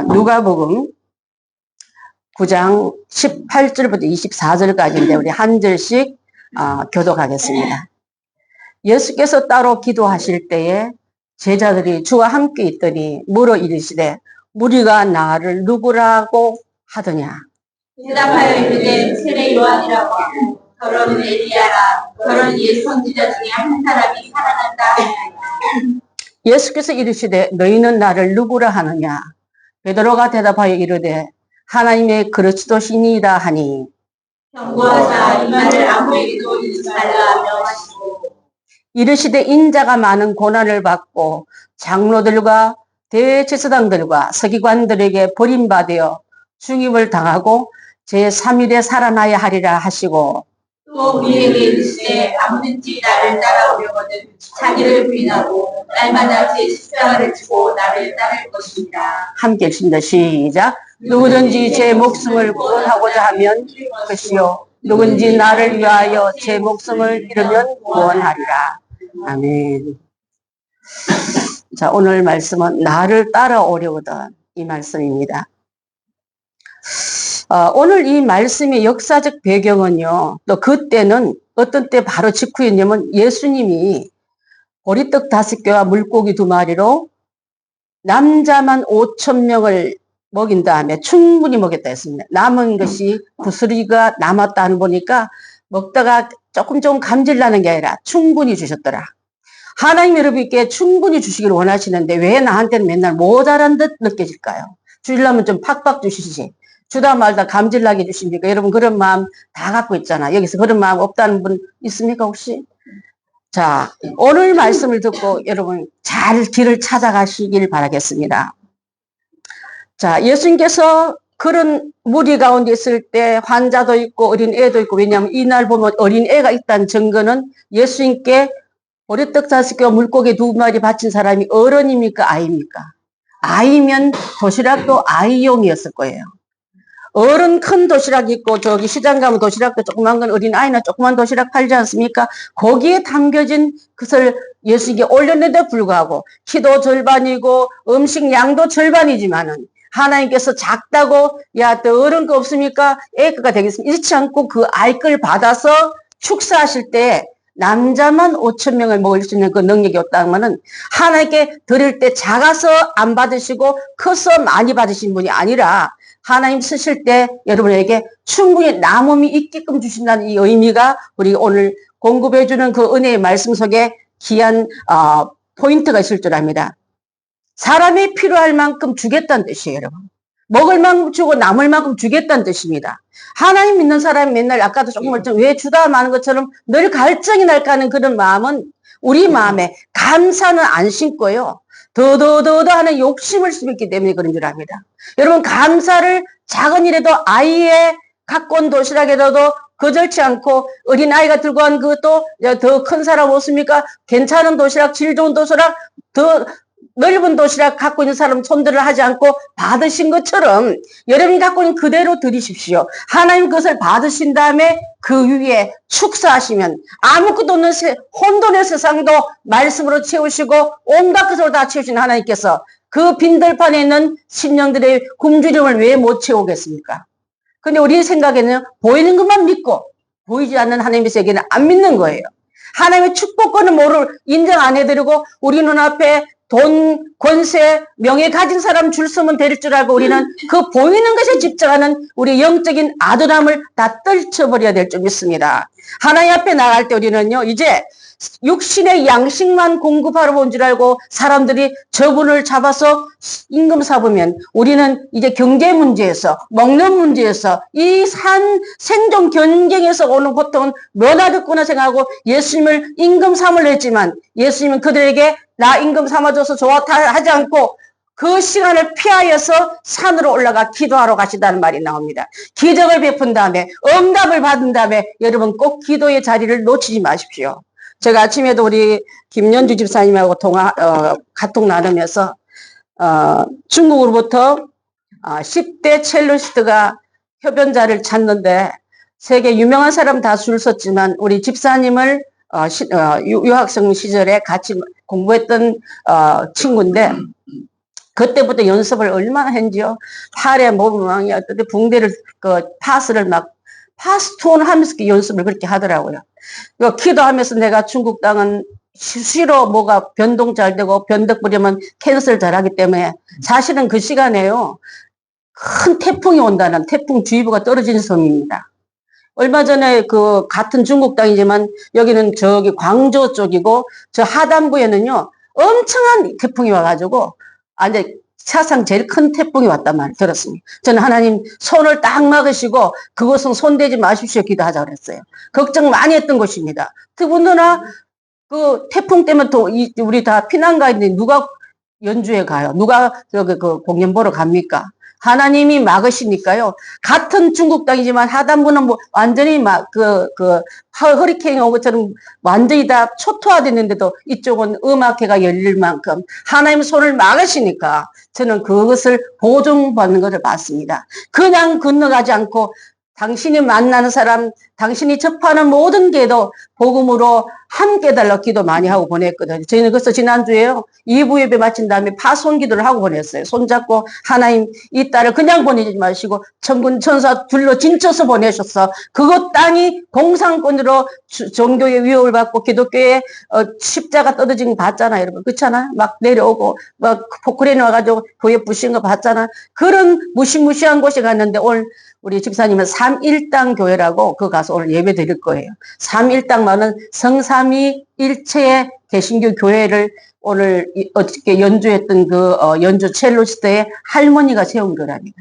누가복음 9장 18절부터 24절까지인데 우리 한 절씩 교독하겠습니다. 예수께서 따로 기도하실 때에 제자들이 주와 함께 있더니 물어 이르시되 무리가 나를 누구라고 하더냐. 대답하여 이르되 세례 요한이라고 하고 더러는 엘리야라 더러는 예수 선지자 중에 한 사람이 살아난다 하니라. 예수께서 이르시되 너희는 나를 누구라 하느냐. 베드로가 대답하여 이르되 하나님의 그리스도시니이다 하니 경고하사 이 말을 아무에게도 이르지 말라 명하시고 이르시되 인자가 많은 고난을 받고 장로들과 대제사장들과 서기관들에게 버림받아 죽임을 당하고 제3일에 살아나야 하리라 하시고 또 우리에게 이르시되 아무든지 나를 따라오려거든 자기를 부인하고 날마다 제 십자가를 지고 나를 따를 것입니다. 함께 읽습니다. 시작. 누구든지 제 목숨을 구원하고자 하면 그것이요 누구든지 나를 위하여 제 목숨을 잃으면 구원하리라. 아멘. 자, 오늘 말씀은 나를 따라오려거든 이 말씀입니다. 오늘 이 말씀의 역사적 배경은요, 또 그때는 어떤 때 바로 직후였냐면 예수님이 보리떡 5개와 물고기 2마리로 남자만 5,000명을 먹인 다음에 충분히 먹였다 했습니다. 남은 것이 구스리가 남았다는 보니까 먹다가 조금 감질나는 게 아니라 충분히 주셨더라. 하나님 여러분께 충분히 주시기를 원하시는데 왜 나한테는 맨날 모자란 듯 느껴질까요? 주려면 좀 팍팍 주시지. 주다 말다 감질나게 주십니까? 여러분 그런 마음 다 갖고 있잖아. 여기서 그런 마음 없다는 분 있습니까 혹시? 자, 오늘 말씀을 듣고 여러분 잘 길을 찾아가시길 바라겠습니다. 자, 예수님께서 그런 무리 가운데 있을 때 환자도 있고 어린애도 있고, 왜냐하면 이날 보면 어린애가 있다는 증거는 예수님께 보리떡 5개와 물고기 2마리 바친 사람이 어른입니까 아이입니까? 아이면 도시락도 아이용이었을 거예요. 어른 큰 도시락 있고 저기 시장 가면 도시락도 조그만 건 어린아이나 조그만 도시락 팔지 않습니까? 거기에 담겨진 것을 예수님께 올렸는데 불구하고 키도 절반이고 음식 양도 절반이지만은 하나님께서 작다고 야 또 어른 거 없습니까? 애 거가 되겠습니까? 이렇지 않고 그 아이 걸 받아서 축사하실 때 남자만 5,000명을 먹을 수 있는 그 능력이 없다면은 하나님께 드릴 때 작아서 안 받으시고 커서 많이 받으신 분이 아니라 하나님 쓰실 때 여러분에게 충분히 남음이 있게끔 주신다는 이 의미가 우리 오늘 공급해주는 그 은혜의 말씀 속에 귀한 포인트가 있을 줄 압니다. 사람이 필요할 만큼 주겠다는 뜻이에요, 여러분. 먹을 만큼 주고 남을 만큼 주겠다는 뜻입니다. 하나님 믿는 사람이 맨날 아까도 조금 왜 주다 마는 것처럼 늘 갈증이 날까 하는 그런 마음은 우리 마음에 감사는 안 심고요. 더 하는 욕심을 심었기 때문에 그런 줄 압니다. 여러분 감사를 작은 일에도 아이의 갖고 온 도시락에도 거절치 않고 어린아이가 들고 온 그것도 더 큰 사람 없습니까? 괜찮은 도시락, 질 좋은 도시락, 더 넓은 도시락 갖고 있는 사람 손들을 하지 않고 받으신 것처럼 여러분이 갖고 있는 그대로 드리십시오. 하나님 그것을 받으신 다음에 그 위에 축사하시면 아무것도 없는 혼돈의 세상도 말씀으로 채우시고 온갖 것으로 다 채우신 하나님께서 그 빈들판에 있는 심령들의 굶주림을 왜 못 채우겠습니까? 근데 우리 생각에는 보이는 것만 믿고 보이지 않는 하나님의 세계는 안 믿는 거예요. 하나님의 축복권을 인정 안 해드리고 우리 눈앞에 돈, 권세, 명예 가진 사람 줄 서면 될 줄 알고 우리는 그 보이는 것에 집착하는 우리 영적인 아둔함을 다 떨쳐버려야 될 줄 믿습니다. 하나님 앞에 나갈 때 우리는요, 이제 육신의 양식만 공급하러 온 줄 알고 사람들이 저분을 잡아서 임금 삼으면 우리는 이제 경제 문제에서, 먹는 문제에서, 이 생존 경쟁에서 오는 고통은 면하겠구나 생각하고 예수님을 임금 삼으려 했지만 예수님은 그들에게 나 임금 삼아줘서 좋다 하지 않고 그 시간을 피하여서 산으로 올라가 기도하러 가시다는 말이 나옵니다. 기적을 베푼 다음에 응답을 받은 다음에 여러분 꼭 기도의 자리를 놓치지 마십시오. 제가 아침에도 우리 김연주 집사님하고 카톡 나누면서 중국으로부터 10대 첼로시스트가 협연자를 찾는데 세계 유명한 사람 다 줄 섰지만 우리 집사님을 유학생 시절에 같이 공부했던 친구인데 그때부터 연습을 얼마나 했지요. 팔에 몸이 어떻게 붕대를, 파스를 막, 파스톤 하면서 연습을 그렇게 하더라고요. 기도하면서 내가 중국 땅은 수시로 뭐가 변동 잘 되고 변덕 부리면 캔슬 잘하기 때문에 사실은 그 시간에요. 큰 태풍이 온다는 태풍주의보가 떨어진 섬입니다. 얼마 전에 같은 중국 땅이지만 여기는 저기 광저우 쪽이고 저 하단부에는요 엄청난 태풍이 와가지고 사상 제일 큰 태풍이 왔단 말을 들었습니다. 저는 하나님 손을 딱 막으시고 그것은 손대지 마십시오 기도하자 그랬어요. 걱정 많이 했던 것입니다. 더군다나 그 태풍 때문에 또 우리 다 피난 가 있는데 누가 연주에 가요? 누가 공연 보러 갑니까? 하나님이 막으시니까요. 같은 중국 땅이지만 하단부는 뭐 완전히 허리케인이 온 것처럼 완전히 다 초토화됐는데도 이쪽은 음악회가 열릴 만큼 하나님 손을 막으시니까 저는 그것을 보존받는 것을 봤습니다. 그냥 건너가지 않고 당신이 만나는 사람, 당신이 접하는 모든 게도 복음으로 함께 달라 기도 많이 하고 보냈거든요. 저희는 그래서 지난주에요. 2부 예배 마친 다음에 파손 기도를 하고 보냈어요. 손잡고 하나님 이 딸을 그냥 보내지 마시고 천군 천사 둘러 진쳐서 보내셨어. 그것 땅이 공산권으로 종교의 위협을 받고 기독교의 십자가 떨어진 거 봤잖아요. 여러분. 그렇잖아요. 막 내려오고 막 포크레인 와가지고 교회 부신 거 봤잖아. 그런 무시무시한 곳에 갔는데 오늘 우리 집사님은 3.1당 교회라고 그 가서 오늘 예배 드릴 거예요. 3.1당만은 성삼위일체의 개신교 교회를 오늘 어떻게 연주했던 연주 첼로스트의 할머니가 세운 거랍니다.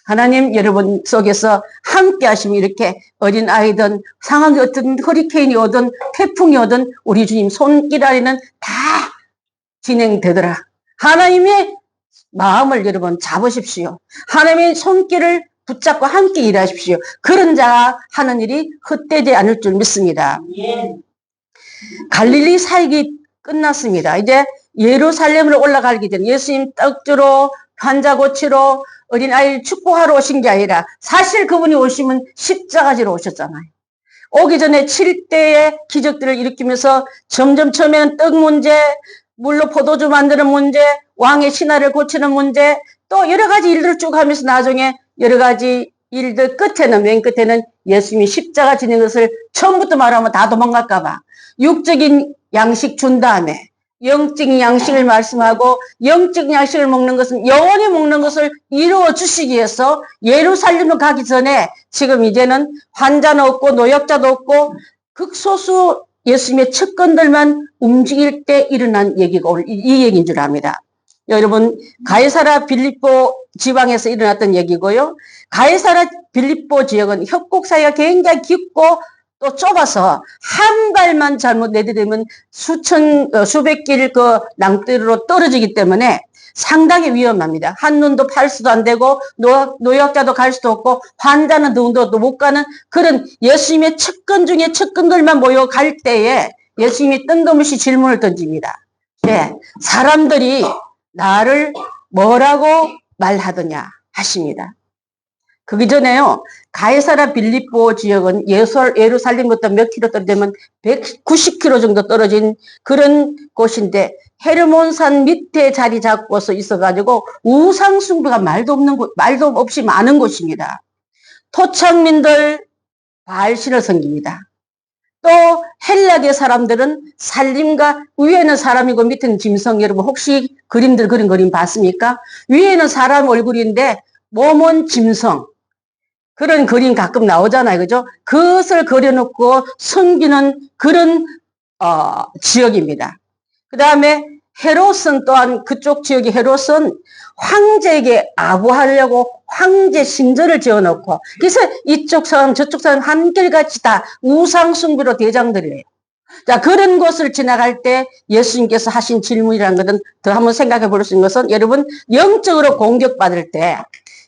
하나님 여러분 속에서 함께 하시면 이렇게 어린 아이든 상황이 어떤 허리케인이 오든 태풍이 오든 우리 주님 손길 아래는 다 진행되더라. 하나님의 마음을 여러분 잡으십시오. 하나님의 손길을 붙잡고 함께 일하십시오. 그런 자가 하는 일이 헛되지 않을 줄 믿습니다. 갈릴리 사역이 끝났습니다. 이제 예루살렘으로 올라가기 전에 예수님 떡주로 환자 고치러 어린아이를 축복하러 오신 게 아니라 사실 그분이 오시면 십자가지로 오셨잖아요. 오기 전에 7대의 기적들을 일으키면서 점점 처음에는 떡 문제, 물로 포도주 만드는 문제, 왕의 신하를 고치는 문제, 또 여러 가지 일들을 쭉 하면서 나중에 여러 가지 일들 맨 끝에는 예수님이 십자가 지는 것을 처음부터 말하면 다 도망갈까봐 육적인 양식 준 다음에 영적인 양식을 말씀하고 영적인 양식을 먹는 것은 영원히 먹는 것을 이루어 주시기 위해서 예루살렘으로 가기 전에 지금 이제는 환자는 없고 노약자도 없고 극소수 예수님의 측근들만 움직일 때 일어난 얘기가 오늘 이 얘기인 줄 압니다. 여러분 가이사라 빌립보 지방에서 일어났던 얘기고요. 가이사라 빌립보 지역은 협곡 사이가 굉장히 깊고 또 좁아서 한 발만 잘못 내디디면 수백 길 낭떠러로 떨어지기 때문에 상당히 위험합니다. 한눈도 팔 수도 안 되고 노약자도 갈 수도 없고 환자는 누구도 못 가는 그런 예수님의 측근 중에 측근들만 모여갈 때에 예수님이 뜬금없이 질문을 던집니다. 네, 사람들이 나를 뭐라고 말하더냐 하십니다. 그기 전에요. 가이사라 빌립보 지역은 예루살렘부터 몇 킬로 떨어지면 190킬로 정도 떨어진 그런 곳인데 헤르몬산 밑에 자리 잡고서 있어가지고 우상 숭배가 말도 없이 많은 곳입니다. 토착민들 바알신을 섬깁니다. 또 헬라계 사람들은 살림과 위에는 사람이고 밑에는 짐승. 여러분 혹시 그림들 그린 그림 봤습니까? 위에는 사람 얼굴인데 몸은 짐승. 그런 그림 가끔 나오잖아요. 그죠? 그것을 그려놓고 섬기는 그런 지역입니다. 그 다음에 헤롯은 또한 그쪽 지역의 헤롯은 황제에게 아부하려고 황제 신전을 지어놓고 그래서 이쪽 사람 저쪽 사람 한결같이 다 우상숭배로 대장들이에요. 자, 그런 곳을 지나갈 때 예수님께서 하신 질문이라는 것은 더 한번 생각해 볼 수 있는 것은 여러분 영적으로 공격받을 때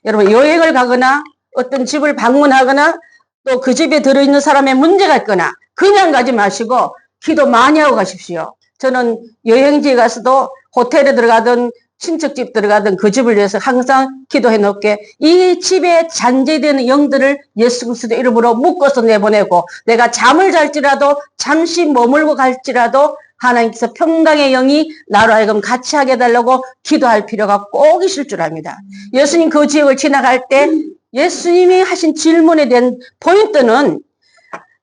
여러분 여행을 가거나 어떤 집을 방문하거나 또 그 집에 들어있는 사람의 문제가 있거나 그냥 가지 마시고 기도 많이 하고 가십시오. 저는 여행지에 가서도 호텔에 들어가든 친척집 들어가든 그 집을 위해서 항상 기도해 놓게 이 집에 잔재되는 영들을 예수 그리스도의 이름으로 묶어서 내보내고 내가 잠을 잘지라도 잠시 머물고 갈지라도 하나님께서 평강의 영이 나로 하여금 같이 하게 해달라고 기도할 필요가 꼭 있을 줄 압니다. 예수님 그 지역을 지나갈 때 예수님이 하신 질문에 대한 포인트는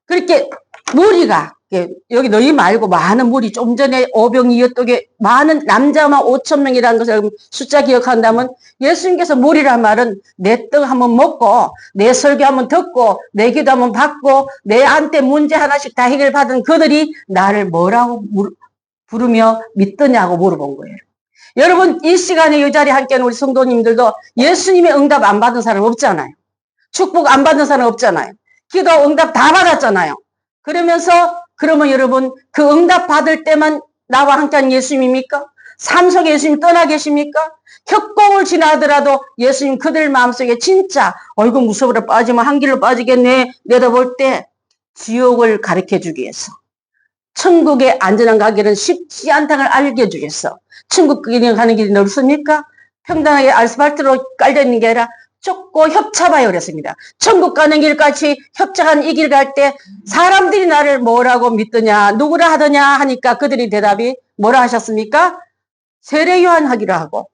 그렇게 무리가 여기 너희 말고 많은 무리 좀 전에 오병이 어떻게 많은 남자만 5,000명이라는 것을 숫자 기억한다면 예수님께서 무리란 말은 내 떡 한번 먹고 내 설교 한번 듣고 내 기도 한번 받고 내한테 문제 하나씩 다 해결받은 그들이 나를 뭐라고 부르며 믿더냐고 물어본 거예요. 여러분 이 시간에 이 자리에 함께하는 우리 성도님들도 예수님의 응답 안 받은 사람 없잖아요. 축복 안 받은 사람 없잖아요. 기도 응답 다 받았잖아요. 그러면 여러분 그 응답 받을 때만 나와 함께한 예수님입니까? 삶 속에 예수님 떠나 계십니까? 협곡을 지나더라도 예수님 그들 마음속에 진짜 얼굴 무서워라 빠지면 한 길로 빠지겠네 내다볼 때 지옥을 가르쳐주기 위해서 천국의 안전한 가기는 쉽지 않다는 걸 알려주기 위해서 천국 가는 길이 넓습니까? 평단하게 아스팔트로 깔려있는 게 아니라 좁고 협잡아요 그랬습니다. 천국 가는 길까지 협착한 이 길 갈 때 사람들이 나를 뭐라고 믿더냐 누구라 하더냐 하니까 그들이 대답이 뭐라 하셨습니까? 세례 요한 하기로 하고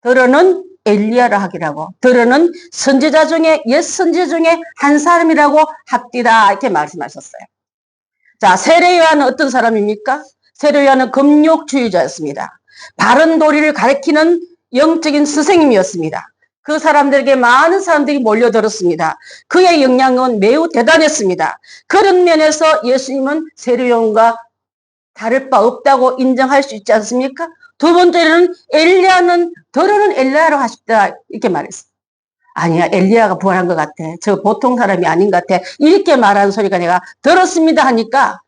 더러는 엘리야라 하기로 하고 더러는 선지자 중에 옛 선지자 중에 한 사람이라고 합디다 이렇게 말씀하셨어요. 자, 세례 요한은 어떤 사람입니까? 세례 요한은 금욕주의자였습니다. 바른 도리를 가르치는 영적인 스승님이었습니다. 그 사람들에게 많은 사람들이 몰려들었습니다. 그의 영향은 매우 대단했습니다. 그런 면에서 예수님은 세례 요한과 다를 바 없다고 인정할 수 있지 않습니까? 두 번째는 더러는 엘리야로 하십다 이렇게 말했어요. 아니야 엘리야가 부활한 것 같아. 저 보통 사람이 아닌 것 같아. 이렇게 말하는 소리가 내가 들었습니다 하니까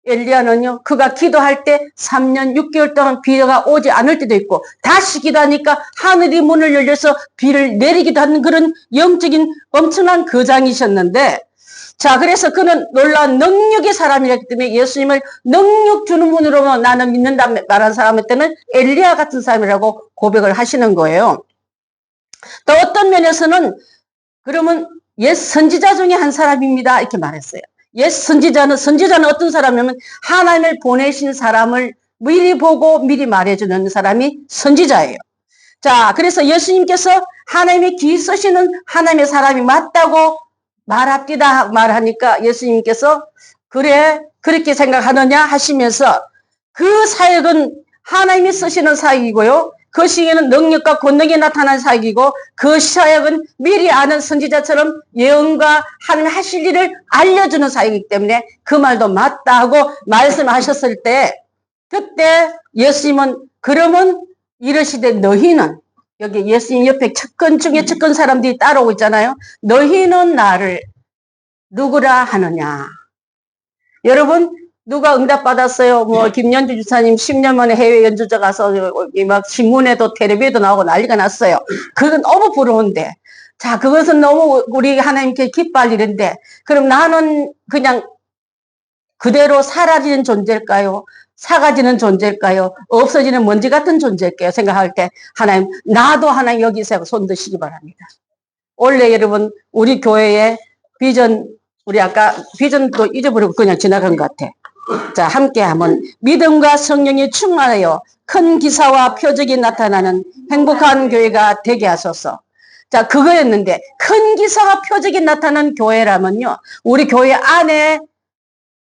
엘리야는요 그가 기도할 때 3년 6개월 동안 비가 오지 않을 때도 있고 다시 기도하니까 하늘이 문을 열려서 비를 내리기도 하는 그런 영적인 엄청난 거장이셨는데 자 그래서 그는 놀라운 능력의 사람이었기 때문에 예수님을 능력 주는 분으로 나는 믿는다 말한 사람한테는 엘리야 같은 사람이라고 고백을 하시는 거예요. 또 어떤 면에서는 그러면 옛 선지자 중에 한 사람입니다 이렇게 말했어요. 옛 선지자는 어떤 사람이냐면 하나님을 보내신 사람을 미리 보고 미리 말해주는 사람이 선지자예요. 자 그래서 예수님께서 하나님의 귀 쓰시는 하나님의 사람이 맞다고 말합디다 말하니까 예수님께서 그래 그렇게 생각하느냐 하시면서 그 사역은 하나님이 쓰시는 사역이고요. 그 시기에는 능력과 권능이 나타난 사역이고 그 사역은 미리 아는 선지자처럼 예언과 하나님 하실 일을 알려주는 사역이기 때문에 그 말도 맞다 하고 말씀하셨을 때 그때 예수님은 그러면 이르시되 너희는 여기 예수님 옆에 측근 중에 측근 사람들이 따라오고 있잖아요. 너희는 나를 누구라 하느냐. 여러분 누가 응답받았어요? 김연주 주사님 10년 만에 해외 연주자 가서 막 신문에도 텔레비에도 나오고 난리가 났어요. 그건 너무 부러운데. 자, 그것은 너무 우리 하나님께 기뻐할 일인데. 그럼 나는 그냥 그대로 사라지는 존재일까요? 사라지는 존재일까요? 없어지는 먼지 같은 존재일까요? 생각할 때 하나님, 나도 하나님 여기서 손 드시기 바랍니다. 원래 여러분, 우리 교회의 비전, 우리 아까 비전도 잊어버리고 그냥 지나간 것 같아. 자, 함께 한번 믿음과 성령이 충만하여 큰 기사와 표적이 나타나는 행복한 교회가 되게 하소서. 자, 그거였는데 큰 기사와 표적이 나타나는 교회라면요. 우리 교회 안에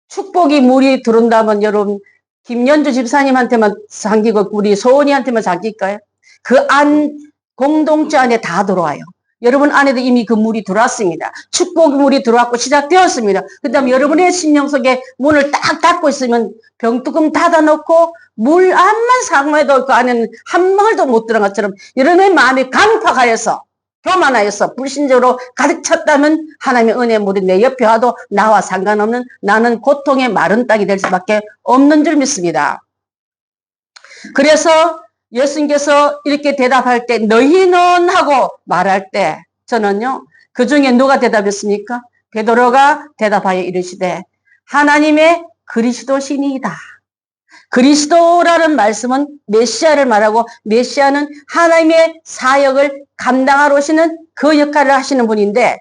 축복이 물이 들어온다면 여러분 김연주 집사님한테만 잠기고 우리 소은이한테만 잠길까요? 그 안 공동체 안에 다 들어와요. 여러분 안에도 이미 그 물이 들어왔습니다. 축복 물이 들어왔고 시작되었습니다. 그 다음에 여러분의 심령 속에 문을 딱 닫고 있으면 병뚜껑 닫아놓고 물 암만 사모해도 그 안에는 한 방울도 못 들어간 것처럼 여러분의 마음이 강팍하여서 교만하여서 불신적으로 가득 찼다면 하나님의 은혜 물이 내 옆에 와도 나와 상관없는 나는 고통의 마른 땅이 될 수밖에 없는 줄 믿습니다. 그래서 예수님께서 이렇게 대답할 때 너희는 하고 말할 때 저는요 그 중에 누가 대답했습니까? 베드로가 대답하여 이르시되 하나님의 그리스도시니이다. 그리스도라는 말씀은 메시아를 말하고 메시아는 하나님의 사역을 감당하러 오시는 그 역할을 하시는 분인데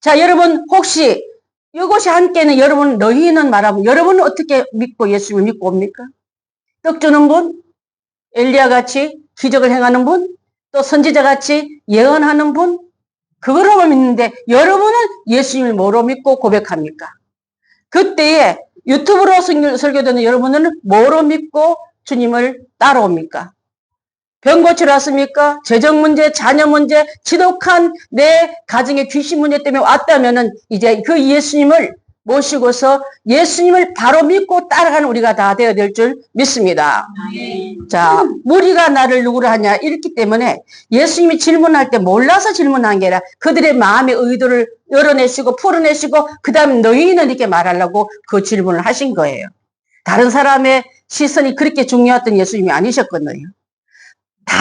자 여러분 혹시 이것이 함께는 여러분 너희는 말하면 여러분은 어떻게 믿고 예수님을 믿고 옵니까? 떡 주는 분, 엘리야 같이 기적을 행하는 분, 또 선지자 같이 예언하는 분, 그거로 믿는데 여러분은 예수님을 뭐로 믿고 고백합니까? 그때에 유튜브로 설교되는 여러분은 뭐로 믿고 주님을 따라옵니까? 병 고치러 왔습니까? 재정 문제, 자녀 문제, 지독한 내 가정의 귀신 문제 때문에 왔다면은 이제 그 예수님을 모시고서 예수님을 바로 믿고 따라가는 우리가 다 되어야 될 줄 믿습니다. 자, 무리가 나를 누구로 하냐 이렇기 때문에 예수님이 질문할 때 몰라서 질문한 게 아니라 그들의 마음의 의도를 열어내시고 풀어내시고 그 다음에 너희는 이렇게 말하려고 그 질문을 하신 거예요. 다른 사람의 시선이 그렇게 중요했던 예수님이 아니셨거든요. 다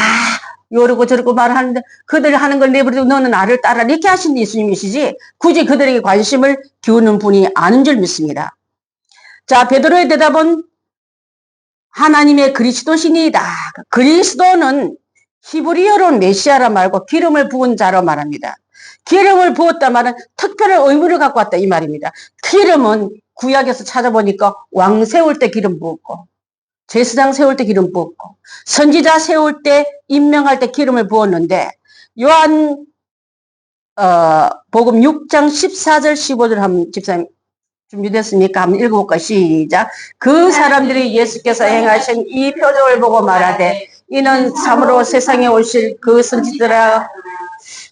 요러고 저러고 말하는데 그들 하는 걸 내버리고 너는 나를 따라 이렇게 하신 예수님이시지 굳이 그들에게 관심을 기우는 분이 아닌 줄 믿습니다. 자, 베드로의 대답은 하나님의 그리스도시니이다. 그리스도는 히브리어로는 메시아라 말고 기름을 부은 자로 말합니다. 기름을 부었다 말은 특별한 의무를 갖고 왔다 이 말입니다. 기름은 구약에서 찾아보니까 왕 세울 때 기름 부었고 제사장 세울 때 기름 부었고 선지자 세울 때 임명할 때 기름을 부었는데 요한 복음 6장 14절 15절 한번 집사님 준비됐습니까? 한번 읽어볼까? 시작. 그 사람들이 예수께서 행하신 이 표적을 보고 말하되 이는 참으로 세상에 오실 그 선지자라.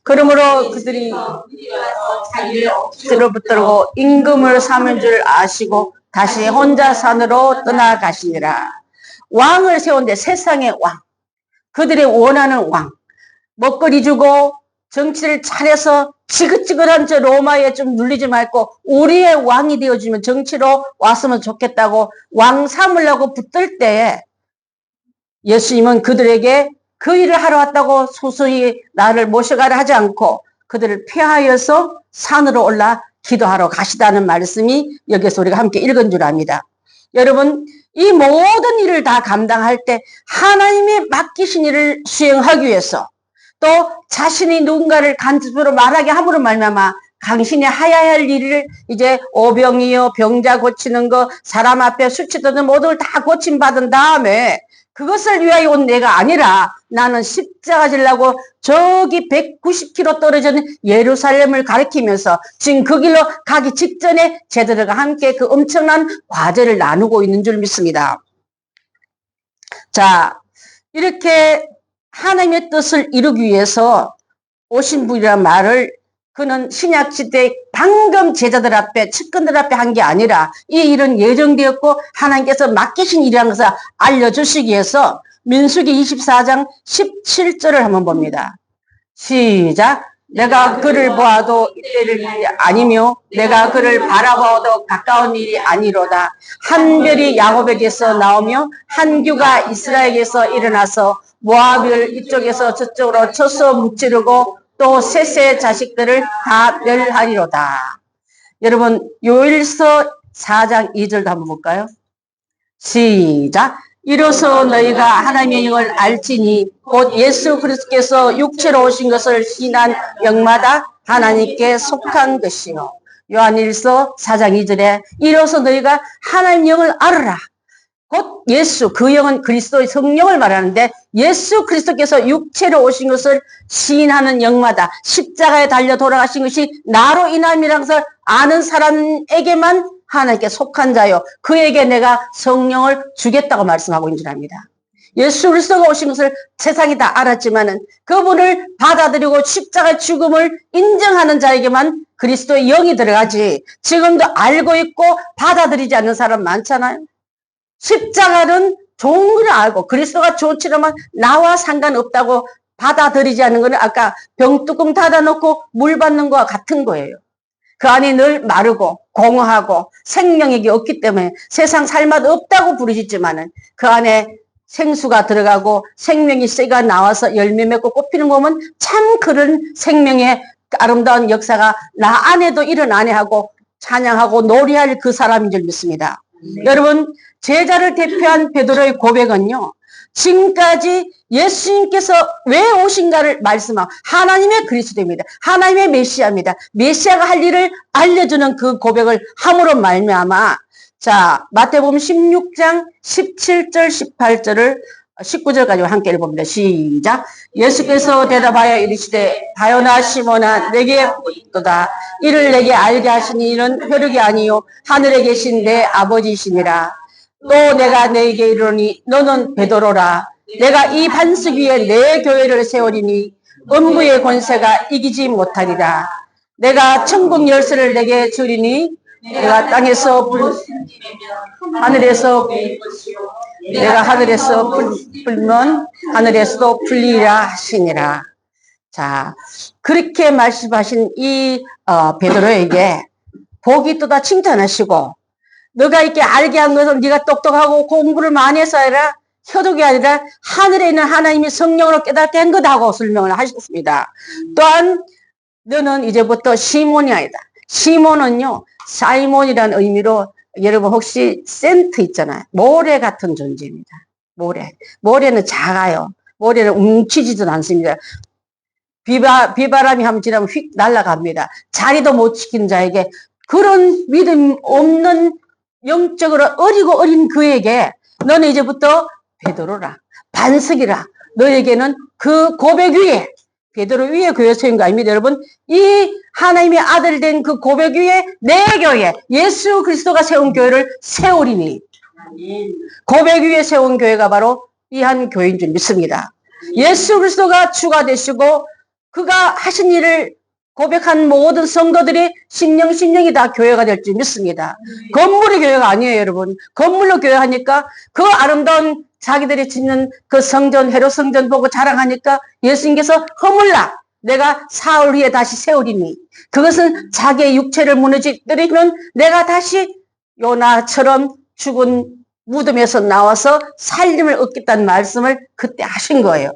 그러므로 그들이 들을 붙들고 임금을 삼은 줄 아시고 다시 혼자 산으로 떠나가시니라. 왕을 세운데 세상의 왕, 그들의 원하는 왕, 먹거리 주고 정치를 차려서 지긋지긋한 저 로마에 좀 눌리지 말고 우리의 왕이 되어주면 정치로 왔으면 좋겠다고 왕 삼으려고 붙들 때 예수님은 그들에게 그 일을 하러 왔다고 소소히 나를 모셔가라 하지 않고 그들을 피하여서 산으로 올라 기도하러 가시다는 말씀이 여기서 우리가 함께 읽은 줄 압니다. 여러분, 이 모든 일을 다 감당할 때 하나님이 맡기신 일을 수행하기 위해서 또 자신이 누군가를 간접으로 말하게 함으로 말미암아 당신이 하야 할 일을 이제 오병이요 병자 고치는 거 사람 앞에 수치도는 모든 걸 다 고침받은 다음에 그것을 위하여 온 내가 아니라 나는 십자가 지려고 저기 190km 떨어진 예루살렘을 가리키면서 지금 그 길로 가기 직전에 제자들과 함께 그 엄청난 과제를 나누고 있는 줄 믿습니다. 자, 이렇게 하나님의 뜻을 이루기 위해서 오신 분이란 말을 그는 신약시대 방금 제자들 앞에 측근들 앞에 한 게 아니라 이 일은 예정되었고 하나님께서 맡기신 일이라는 것을 알려주시기 위해서 민수기 24장 17절을 한번 봅니다. 시작. 내가 그를 보아도 이때를 일이 아니며 내가 그를 바라보아도 가까운 일이 아니로다. 한 별이 야곱에게서 나오며 한 규가 이스라엘에게서 일어나서 모압을 이쪽에서 저쪽으로 쳐서 무찌르고 또 셋의 자식들을 다 멸하리로다. 여러분 요일서 4장 2절도 한번 볼까요? 시작. 이로써 너희가 하나님의 영을 알지니 곧 예수 그리스도께서 육체로 오신 것을 신한 영마다 하나님께 속한 것이요. 요한일서 4장 2절에 이로써 너희가 하나님의 영을 알아라. 곧 예수, 그 영은 그리스도의 성령을 말하는데 예수 그리스도께서 육체로 오신 것을 시인하는 영마다 십자가에 달려 돌아가신 것이 나로 인함이라는 것을 아는 사람에게만 하나님께 속한 자요. 그에게 내가 성령을 주겠다고 말씀하고 있는 줄 압니다. 예수 그리스도가 오신 것을 세상이 다 알았지만은 그분을 받아들이고 십자가 죽음을 인정하는 자에게만 그리스도의 영이 들어가지 지금도 알고 있고 받아들이지 않는 사람 많잖아요. 십자가는 좋은 걸 알고 그리스도가 좋지만 나와 상관없다고 받아들이지 않는 것은 아까 병뚜껑 닫아놓고 물 받는 거와 같은 거예요. 그 안이 늘 마르고 공허하고 생명력이 없기 때문에 세상 살맛 없다고 부르짖지만은 그 안에 생수가 들어가고 생명이 씨가 나와서 열매 맺고 꽃피는 거 보면 참 그런 생명의 아름다운 역사가 나 안에도 일어나네 하고 찬양하고 노래할 그 사람인 줄 믿습니다. 여러분 제자를 대표한 베드로의 고백은요. 지금까지 예수님께서 왜 오신가를 말씀하고 하나님의 그리스도입니다. 하나님의 메시아입니다. 메시아가 할 일을 알려주는 그 고백을 함으로 말미암아 자, 마태복음 16장 17절, 18절을 19절까지 함께 읽어봅니다. 시작. 예수께서 대답하여 이르시되 바요나 시몬아 내게 있도다. 이를 내게 알게 하신 이는 혈육이 아니요 하늘에 계신 내 아버지시니라. 또 내가 너에게 이르노니 너는 베드로라. 내가 이 반석 위에 내 교회를 세우리니 음부의 권세가 이기지 못하리라. 내가 천국 열쇠를 내게 주리니 내가 땅에서 하늘에서 내가 하늘에서 풀면 하늘에서도 풀리라 하시니라. 자, 그렇게 말씀하신 이 베드로에게 복이 있도다 칭찬하시고, 너가 이렇게 알게 한 것은 네가 똑똑하고 공부를 많이 해서 아니라 혈육이 아니라 하늘에 있는 하나님이 성령으로 깨닫게 한 거다고 설명을 하셨습니다. 또한 너는 이제부터 시몬이 아니다. 시몬은요, 사이몬이라는 의미로 여러분 혹시 센트 있잖아요. 모래 같은 존재입니다. 모래. 모래는 작아요. 모래는 뭉치지도 않습니다. 비바람이 한번 지나면 휙 날아갑니다. 자리도 못 지킨 자에게 그런 믿음 없는 영적으로 어리고 어린 그에게 너는 이제부터 베드로라. 반석이라. 너에게는 그 고백 위에 베드로 위에 교회 세운 거 아닙니다, 여러분. 이 하나님의 아들 된 그 고백 위에 내 교회, 예수 그리스도가 세운 교회를 세우리니. 고백 위에 세운 교회가 바로 이 한 교회인 줄 믿습니다. 예수 그리스도가 주가 되시고 그가 하신 일을 고백한 모든 성도들이 심령이 다 교회가 될 줄 믿습니다. 건물이 교회가 아니에요, 여러분. 건물로 교회하니까 그 아름다운 자기들이 짓는 그 성전, 헤롯 성전 보고 자랑하니까 예수님께서 허물라. 내가 사흘 후에 다시 세우리니. 그것은 자기의 육체를 무너뜨리면 내가 다시 요나처럼 죽은 무덤에서 나와서 살림을 얻겠다는 말씀을 그때 하신 거예요.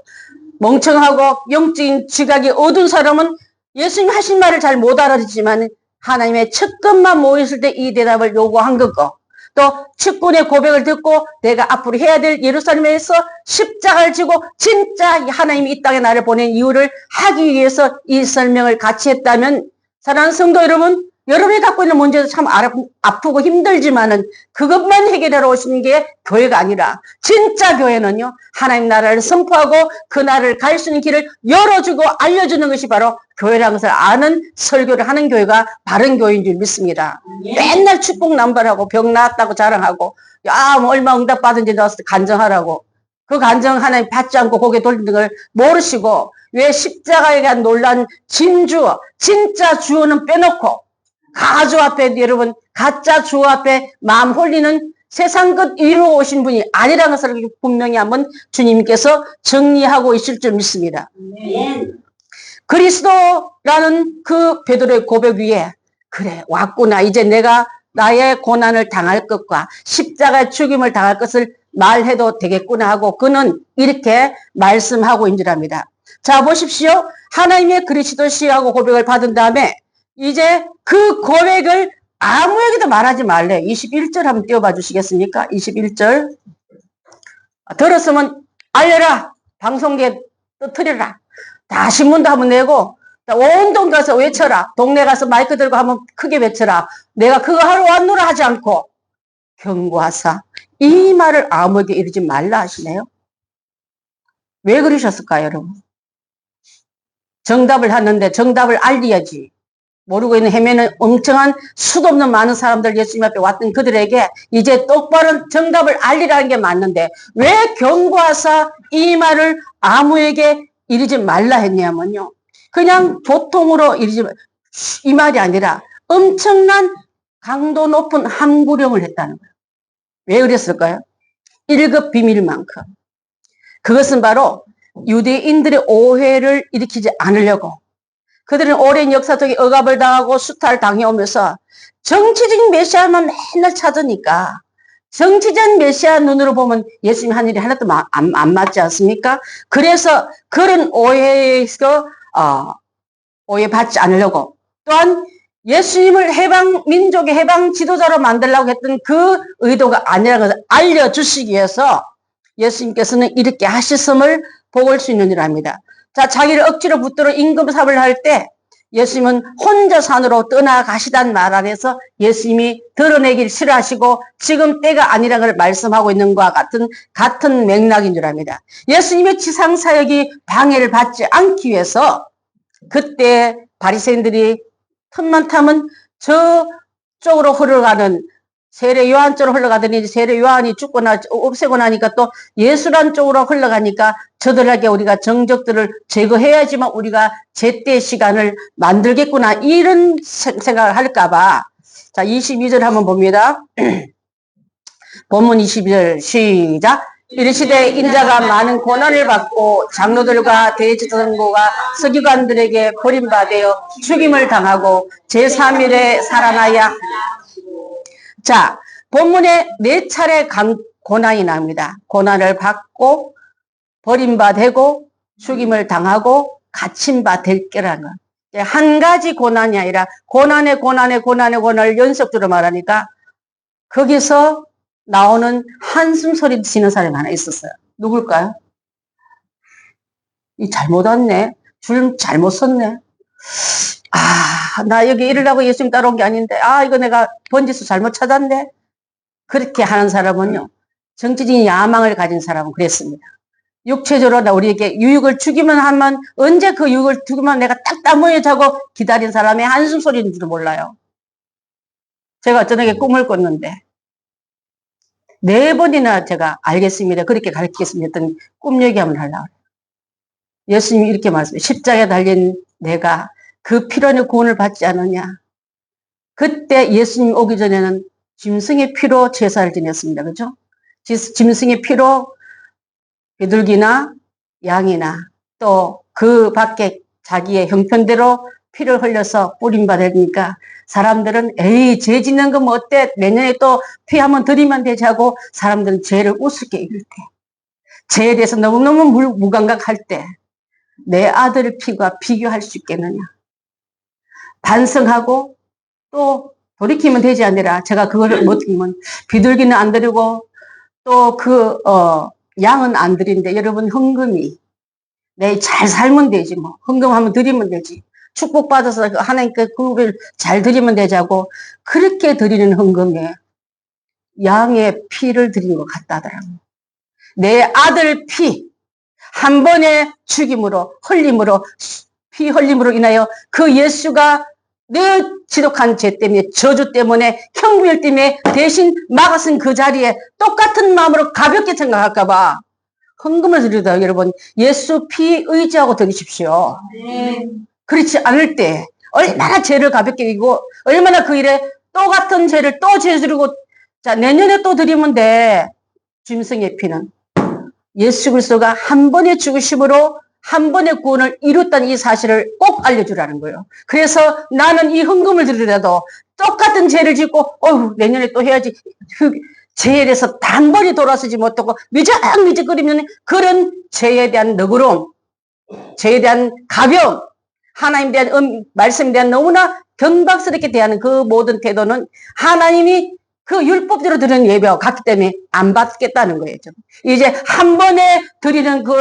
멍청하고 영적인 지각이 어두운 사람은 예수님 하신 말을 잘 못 알아듣지만 하나님의 측근만 모였을 때 이 대답을 요구한 거고, 또 측근의 고백을 듣고 내가 앞으로 해야 될 예루살렘에서 십자가를 지고 진짜 하나님이 이 땅에 나를 보낸 이유를 하기 위해서 이 설명을 같이 했다면, 사랑하는 성도 여러분, 여러분이 갖고 있는 문제도 참 아프고 힘들지만은 그것만 해결하러 오시는 게 교회가 아니라, 진짜 교회는요, 하나님 나라를 선포하고 그 나라를 갈 수 있는 길을 열어주고 알려주는 것이 바로 교회라는 것을 아는 설교를 하는 교회가 바른 교회인 줄 믿습니다. 맨날 축복 남발하고 병 나았다고 자랑하고, 야, 뭐 얼마 응답 받은지 나왔을 때 간증하라고. 그 간증 하나님 받지 않고 고개 돌리는 걸 모르시고, 왜 십자가에 대한 논란 진주, 진짜 주어는 빼놓고 가주 앞에, 여러분, 가짜 주 앞에 마음 홀리는 세상 것 이루어 오신 분이 아니라는 것을 분명히 한번 주님께서 정리하고 있을 줄 믿습니다. 그리스도라는 그 베드로의 고백 위에, 그래, 왔구나. 이제 내가 나의 고난을 당할 것과 십자가의 죽임을 당할 것을 말해도 되겠구나 하고 그는 이렇게 말씀하고 인지랍니다. 자, 보십시오. 하나님의 그리스도시하고 고백을 받은 다음에 이제 그 고백을 아무에게도 말하지 말래. 21절 한번 띄워봐 주시겠습니까? 21절. 들었으면 알려라. 방송계에 떠뜨려라. 다 신문도 한번 내고 온 동 가서 외쳐라. 동네 가서 마이크 들고 한번 크게 외쳐라. 내가 그거 하러 왔노라 하지 않고 경고하사 이 말을 아무에게 이르지 말라 하시네요. 왜 그러셨을까요, 여러분? 정답을 하는데 정답을 알려야지. 모르고 있는 헤매는 엄청난 수도 없는 많은 사람들 예수님 앞에 왔던 그들에게 이제 똑바른 정답을 알리라는 게 맞는데 왜 경고하사 이 말을 아무에게 이르지 말라 했냐면요. 그냥 보통으로 이르지 이 말이 아니라 엄청난 강도 높은 함구령을 했다는 거예요. 왜 그랬을까요? 1급 비밀만큼. 그것은 바로 유대인들의 오해를 일으키지 않으려고, 그들은 오랜 역사 속에 억압을 당하고 수탈을 당해오면서 정치적인 메시아만 맨날 찾으니까 정치적인 메시아 눈으로 보면 예수님 한 일이 하나도 안 맞지 않습니까? 그래서 그런 오해에서 오해받지 않으려고, 또한 예수님을 민족의 해방 지도자로 만들려고 했던 그 의도가 아니라는 것을 알려주시기 위해서 예수님께서는 이렇게 하셨음을 보일 수 있는 일 합니다. 자, 자기를 억지로 붙들어 임금삽을 할 때 예수님은 혼자 산으로 떠나가시단 말 안에서 예수님이 드러내길 싫어하시고 지금 때가 아니라는 걸 말씀하고 있는 것과 같은 맥락인 줄 압니다. 예수님의 지상 사역이 방해를 받지 않기 위해서 그때 바리새인들이 틈만 타면 저쪽으로 흘러가는 세례 요한 쪽으로 흘러가더니 세례 요한이 없애고 나니까 또 예수란 쪽으로 흘러가니까 저들에게 우리가 정적들을 제거해야지만 우리가 제때 시간을 만들겠구나 이런 생각을 할까봐. 자, 22절 한번 봅니다. 본문 22절 시작. 이르시되 인자가 많은 고난을 받고 장로들과 대제사장과 서기관들에게 버림받아 죽임을 당하고 제3일에 살아나야. 자, 본문에 4차례 고난이 나옵니다. 고난을 받고 버림받고 죽임을 당하고 갇힌바 될 게라는 것. 한 가지 고난이 아니라 고난을 연속적으로 말하니까 거기서 나오는 한숨 소리 치는 사람이 하나 있었어요. 누굴까요? 잘못 왔네. 줄 잘못 섰네. 나 여기 이러려고 예수님 따라온 게 아닌데, 이거 내가 번지수 잘못 찾았네. 그렇게 하는 사람은요, 정치적인 야망을 가진 사람은 그랬습니다. 육체적으로 우리에게 유익을 주기만 하면, 언제 그 유익을 주기만 내가 딱 땀을 자고 기다린 사람의 한숨 소리인 줄도 몰라요. 제가 저녁에 꿈을 꿨는데, 4번이나 제가 알겠습니다. 그렇게 가르치겠습니다. 했더니 꿈 얘기 한번 하려고 그래요. 예수님이 이렇게 말씀해요. 십자가에 달린 내가 그 피로는 구원을 받지 않느냐. 그때 예수님 오기 전에는 짐승의 피로 제사를 지냈습니다. 그죠? 짐승의 피로 비둘기나 양이나 또 그 밖에 자기의 형편대로 피를 흘려서 뿌림받으니까 사람들은 에이 죄 짓는 거 뭐 어때? 내년에 또 피 한번 들이면 되지 하고 사람들은 죄를 우습게 이길 때 죄에 대해서 너무너무 무감각할 때 내 아들 피가 비교할 수 있겠느냐. 반성하고 또 돌이키면 되지 않느라 제가 그거를 못 드리면 비둘기는 안 드리고 또 양은 안 드린데 여러분 헌금이 내 잘 살면 되지 뭐 헌금 한번 드리면 되지 축복받아서 하나님께 그걸 잘 드리면 되자고 그렇게 드리는 헌금에 양의 피를 드린 것 같다더라고요. 내 아들 피 한 번의 죽임으로 피 흘림으로 인하여 그 예수가 내 지독한 죄 때문에 저주 때문에 형벌 때문에 대신 막았은 그 자리에 똑같은 마음으로 가볍게 생각할까봐 헌금을 드리다 여러분 예수 피 의지하고 드리십시오. 그렇지 않을 때 얼마나 죄를 가볍게 이고 얼마나 그 일에 똑같은 죄를 또 죄지르고 자 내년에 또 드리면 돼. 짐승의 피는 예수 그리스도가 한 번의 죽으심으로 한 번의 구원을 이뤘다는 이 사실을 꼭 알려주라는 거예요. 그래서 나는 이 헌금을 드리더라도 똑같은 죄를 짓고 내년에 또 해야지 그 죄에 대해서 단번에 돌아서지 못하고 미적거리면 그런 죄에 대한 너그러움, 죄에 대한 가벼움, 하나님에 대한 말씀에 대한 너무나 경박스럽게 대하는 그 모든 태도는 하나님이 그 율법대로 드리는 예배와 같기 때문에 안 받겠다는 거예요. 이제 한 번에 드리는 그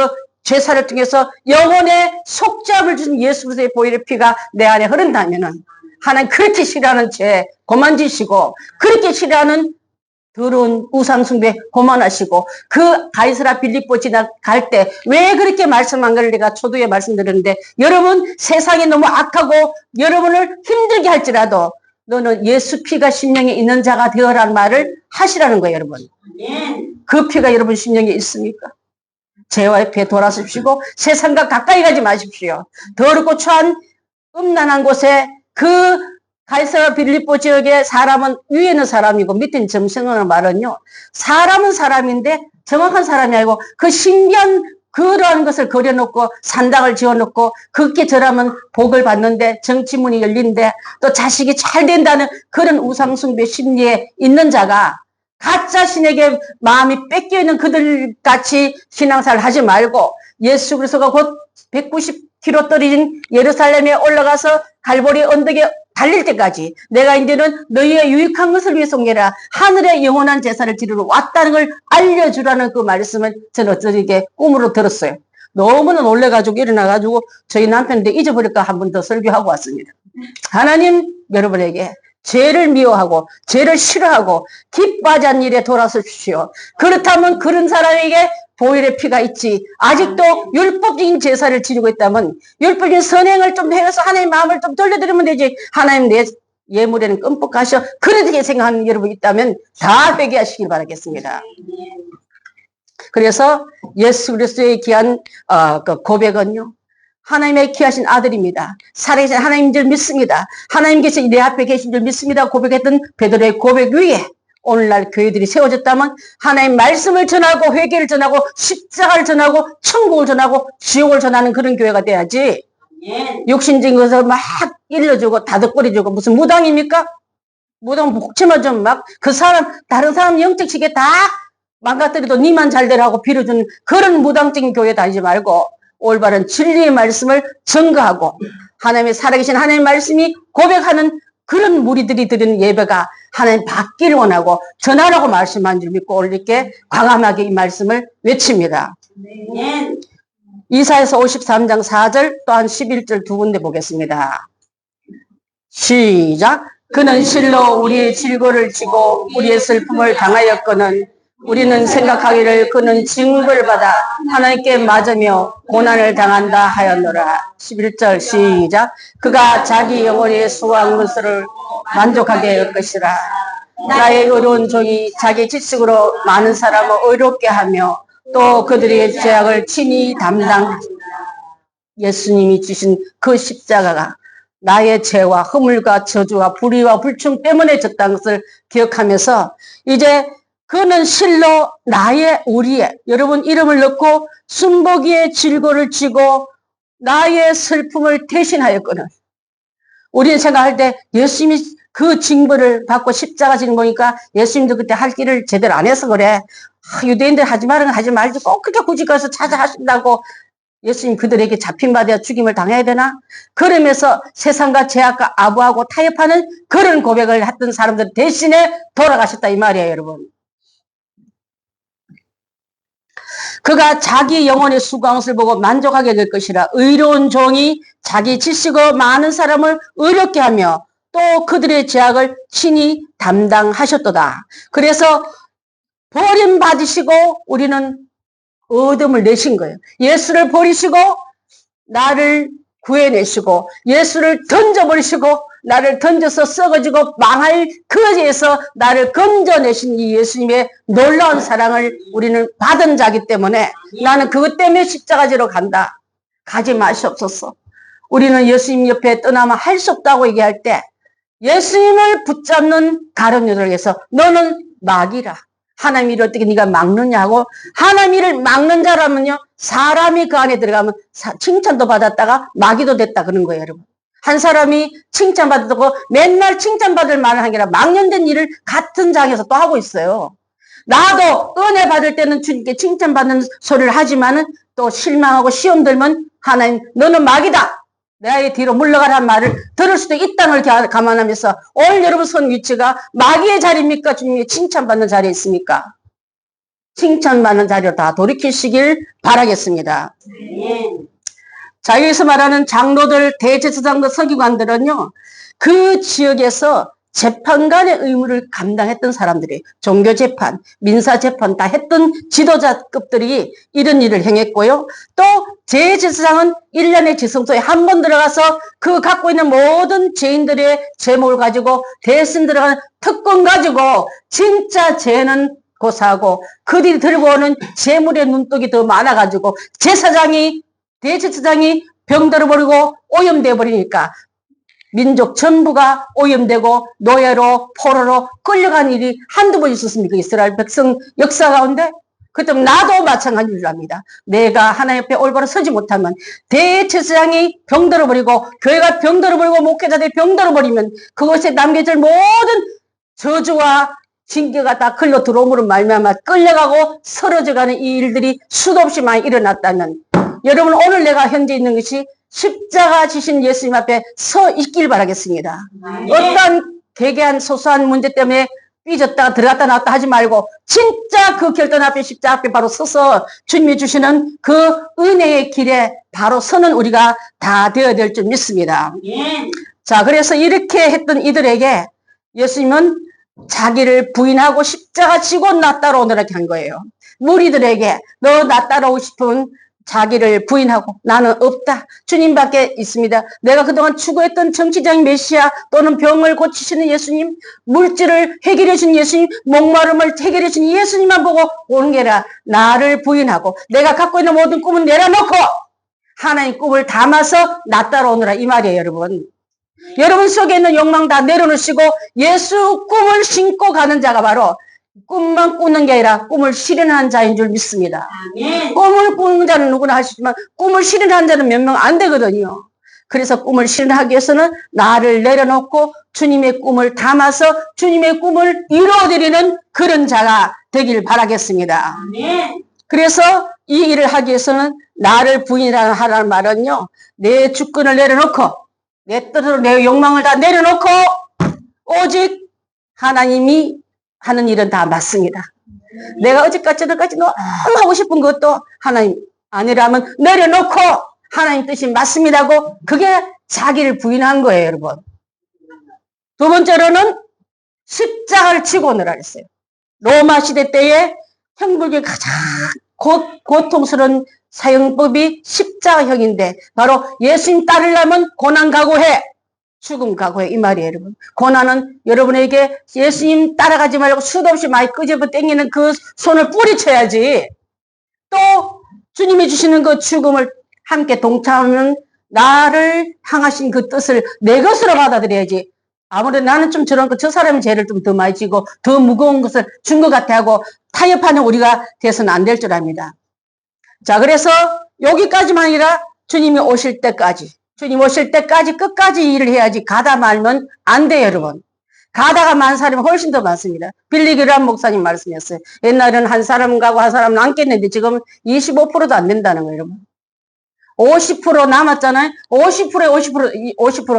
제사를 통해서 영혼의 속죄함을 주신 예수 그리스도의 보혈의 피가 내 안에 흐른다면은 하나님 그렇게 싫어하는 죄 고만지시고 그렇게 싫어하는 더러운 우상숭배 고만하시고 그 가이사랴 빌립보 지나갈 때 왜 그렇게 말씀 안 걸 내가 초두에 말씀드렸는데 여러분 세상이 너무 악하고 여러분을 힘들게 할지라도 너는 예수 피가 심령에 있는 자가 되어라는 말을 하시라는 거예요, 여러분. 그 피가 여러분 심령에 있습니까? 죄와 피에 돌아서십시오. 세상과 가까이 가지 마십시오. 더럽고 추한 음란한 곳에 그 가이사랴 빌립보 지역의 사람은 위에는 사람이고 밑에는 점성하는 말은요. 사람은 사람인데 정확한 사람이 아니고 그 신비한 그러한 것을 그려놓고 산당을 지어놓고 그렇게 저라면 복을 받는데 정치문이 열린데 또 자식이 잘 된다는 그런 우상숭배 심리에 있는 자가 가짜 신에게 마음이 뺏겨 있는 그들같이 신앙생활을 하지 말고 예수 그리스도가 곧 190km 떨어진 예루살렘에 올라가서 갈보리 언덕에 달릴 때까지 내가 이제는 너희의 유익한 것을 위해서 온 게 아니라 하늘의 영원한 제사를 지르러 왔다는 걸 알려주라는 그 말씀을 저는 어쩌게 꿈으로 들었어요. 너무나 놀래가지고 일어나가지고 저희 남편한테 잊어버릴까 한 번 더 설교하고 왔습니다. 하나님 여러분에게 죄를 미워하고 죄를 싫어하고 기뻐하지 않는 일에 돌아서십시오. 그렇다면 그런 사람에게 보혈의 피가 있지, 아직도 율법적인 제사를 지니고 있다면 율법적인 선행을 좀 해서 하나님 마음을 좀 돌려드리면 되지. 하나님 내 예물에는 끔뻑하셔. 그렇게 생각하는 여러분 있다면 다 회개하시길 바라겠습니다. 그래서 예수 그리스도의 귀한 그 고백은요, 하나님의 귀하신 아들입니다. 살아계신 하나님 줄 믿습니다. 하나님께서 내 앞에 계신 줄 믿습니다. 고백했던 베드로의 고백 위에 오늘날 교회들이 세워졌다면 하나님 말씀을 전하고 회개를 전하고 십자가를 전하고 천국을 전하고 지옥을 전하는 그런 교회가 돼야지, 육신적인 것을 막 일러주고 다독거려주고 무슨 무당입니까? 무당 복치마 좀 막 그 사람 다른 사람 영적시계 다 망가뜨려도 니만 잘되라고 빌어주는 그런 무당적인 교회 다니지 말고 올바른 진리의 말씀을 증거하고 하나님의 살아계신 하나님의 말씀이 고백하는 그런 무리들이 드리는 예배가 하나님 받기를 원하고 전하라고 말씀한 줄 믿고 올릴게 과감하게 이 말씀을 외칩니다. 이사야서 53장 4절 또한 11절 두 군데 보겠습니다. 시작. 그는 실로 우리의 질고를 지고 우리의 슬픔을 당하였거늘 우리는 생각하기를 그는 징벌을 받아 하나님께 맞으며 고난을 당한다 하였노라. 11절 시작. 그가 자기 영혼의 수고한 것을 만족하게 할 것이라. 나의 의로운 종이 자기 지식으로 많은 사람을 의롭게 하며 또 그들의 죄악을 친히 담당하신다. 예수님이 주신 그 십자가가 나의 죄와 허물과 저주와 불의와 불충 때문에 졌다는 것을 기억하면서 이제 그는 실로 나의 우리의 여러분 이름을 넣고 순복이의 질고를 지고 나의 슬픔을 대신하였거든. 우리는 생각할 때 예수님이 그 징벌을 받고 십자가 지는 거니까 예수님도 그때 할 길을 제대로 안 해서 그래. 유대인들 하지 말은 하지 말지 꼭 그렇게 굳이 가서 찾아 하신다고 예수님 그들에게 잡힌받아 죽임을 당해야 되나? 그러면서 세상과 죄악과 아부하고 타협하는 그런 고백을 했던 사람들 대신에 돌아가셨다 이 말이에요, 여러분. 그가 자기 영혼의 수고한 것을 보고 만족하게 될 것이라. 의로운 종이 자기 지식으로 많은 사람을 의롭게 하며 또 그들의 죄악을 친히 담당하셨도다. 그래서 버림받으시고 우리는 어둠을 내신 거예요. 예수를 버리시고 나를 구해내시고 예수를 던져버리시고 나를 던져서 썩어지고 망할 그 죄에서 나를 건져내신 이 예수님의 놀라운 사랑을 우리는 받은 자기 때문에 나는 그것 때문에 십자가지로 간다. 가지 마시옵소서. 우리는 예수님 옆에 떠나면 할 수 없다고 얘기할 때 예수님을 붙잡는 가룟유다를 위해서 너는 막이라. 하나님 일을 어떻게 네가 막느냐고. 하나님 일을 막는 자라면요 사람이 그 안에 들어가면 칭찬도 받았다가 마귀도 됐다 그런 거예요, 여러분. 한 사람이 칭찬받고 맨날 칭찬받을 만한 게 아니라 망령된 일을 같은 장에서 또 하고 있어요. 나도 은혜 받을 때는 주님께 칭찬받는 소리를 하지만은 또 실망하고 시험 들면 하나님 너는 마귀다. 나의 뒤로 물러가라는 말을 들을 수도 있다는 걸 감안하면서 오늘 여러분 선 위치가 마귀의 자리입니까? 주님의 칭찬받는 자리에 있습니까? 칭찬받는 자리로 다 돌이키시길 바라겠습니다. 자, 여기서 말하는 장로들, 대제사장들, 서기관들은요, 그 지역에서 재판관의 의무를 감당했던 사람들이 종교재판, 민사재판 다 했던 지도자급들이 이런 일을 행했고요. 또 대제사장은 1년의 지성소에 한 번 들어가서 그 갖고 있는 모든 죄인들의 제목을 가지고 대신 들어가는 특권 가지고 진짜 죄는 고사하고 그들이 들고 오는 재물의 눈독이 더 많아가지고 대제사장이 병들어 버리고 오염돼 버리니까 민족 전부가 오염되고 노예로 포로로 끌려간 일이 한두 번 있었습니까? 이스라엘 백성 역사 가운데. 그때 나도 마찬가지를 합니다. 내가 하나님 옆에 올바로 서지 못하면 대제사장이 병들어 버리고 교회가 병들어 버리고 목회자들이 병들어 버리면 그것에 남겨질 모든 저주와 징계가 다 글로 들어옴으로 말미암아 끌려가고 쓰러져가는 이 일들이 수도 없이 많이 일어났다면 여러분 오늘 내가 현재 있는 것이 십자가 지신 예수님 앞에 서 있길 바라겠습니다. 어떠한 개개한 소소한 문제 때문에 삐졌다가 들어갔다 나왔다 하지 말고 진짜 그 결단 앞에 십자가 앞에 바로 서서 주님이 주시는 그 은혜의 길에 바로 서는 우리가 다 되어야 될 줄 믿습니다. 자, 그래서 이렇게 했던 이들에게 예수님은 자기를 부인하고 십자가 지고 나 따라오느라 한 거예요. 무리들에게 너 나 따라오고 싶은 자기를 부인하고 나는 없다. 주님밖에 있습니다. 내가 그동안 추구했던 정치적인 메시아 또는 병을 고치시는 예수님, 물질을 해결해 주신 예수님, 목마름을 해결해 주신 예수님만 보고 오는 게 아니라 나를 부인하고 내가 갖고 있는 모든 꿈은 내려놓고 하나님 꿈을 담아서 나 따라오느라 이 말이에요, 여러분. 여러분 속에 있는 욕망 다 내려놓으시고 예수 꿈을 신고 가는 자가 바로 꿈만 꾸는 게 아니라 꿈을 실현하는 자인 줄 믿습니다. 아멘. 꿈을 꾸는 자는 누구나 할 수 있지만 꿈을 실현하는 자는 몇 명 안 되거든요. 그래서 꿈을 실현하기 위해서는 나를 내려놓고 주님의 꿈을 담아서 주님의 꿈을 이루어드리는 그런 자가 되길 바라겠습니다. 아멘. 그래서 이 일을 하기 위해서는 나를 부인하라는 말은요. 내 주권을 내려놓고 내 뜻으로 내 욕망을 다 내려놓고 오직 하나님이 하는 일은 다 맞습니다. 내가 어제까지 너무 하고 싶은 것도 하나님 아니라면 내려놓고 하나님 뜻이 맞습니다고 그게 자기를 부인한 거예요, 여러분. 두 번째로는 십자가를 치고 오느라 했어요. 로마 시대 때에 형국의 가장 고통스러운 사형법이 십자가형인데 바로 예수님 따르려면 고난 각오해. 죽음 각오해. 이 말이에요, 여러분. 고난은 여러분에게 예수님 따라가지 말고 수도 없이 많이 끄집어 당기는 그 손을 뿌리쳐야지. 또 주님이 주시는 그 죽음을 함께 동참하면 나를 향하신 그 뜻을 내 것으로 받아들여야지. 아무래도 나는 좀 저런 거, 저 사람이 죄를 좀 더 많이 지고 더 무거운 것을 준 것 같아 하고 타협하는 우리가 돼서는 안 될 줄 압니다. 자, 그래서 여기까지만 아니라 주님이 오실 때까지, 주님 오실 때까지 끝까지 일을 해야지 가다 말면 안 돼요, 여러분. 가다가 만 사람이 훨씬 더 많습니다. 빌리그람 목사님 말씀이었어요. 옛날에는 한 사람 가고 한 사람 남겠는데 지금 25%도 안 된다는 거예요, 여러분. 50% 남았잖아요. 50%가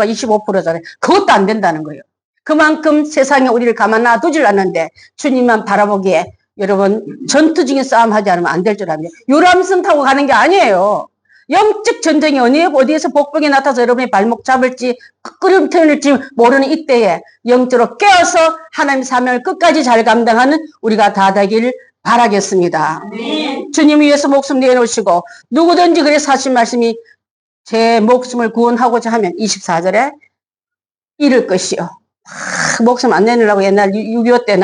25%잖아요. 그것도 안 된다는 거예요. 그만큼 세상에 우리를 가만 놔두질 않는데 주님만 바라보기에 여러분 전투적인 싸움 하지 않으면 안 될 줄 압니다. 유람선 타고 가는 게 아니에요. 영적 전쟁이 어디에서 복병이 나타나서 여러분의 발목 잡을지 끄름틀릴지 모르는 이때에 영적으로 깨어서 하나님의 사명을 끝까지 잘 감당하는 우리가 다 되길 바라겠습니다. 네. 주님 위해서 목숨 내놓으시고 누구든지 그래서 하신 말씀이 제 목숨을 구원하고자 하면 24절에 잃을 것이요. 목숨 안 내놓으려고 옛날 6.25 때는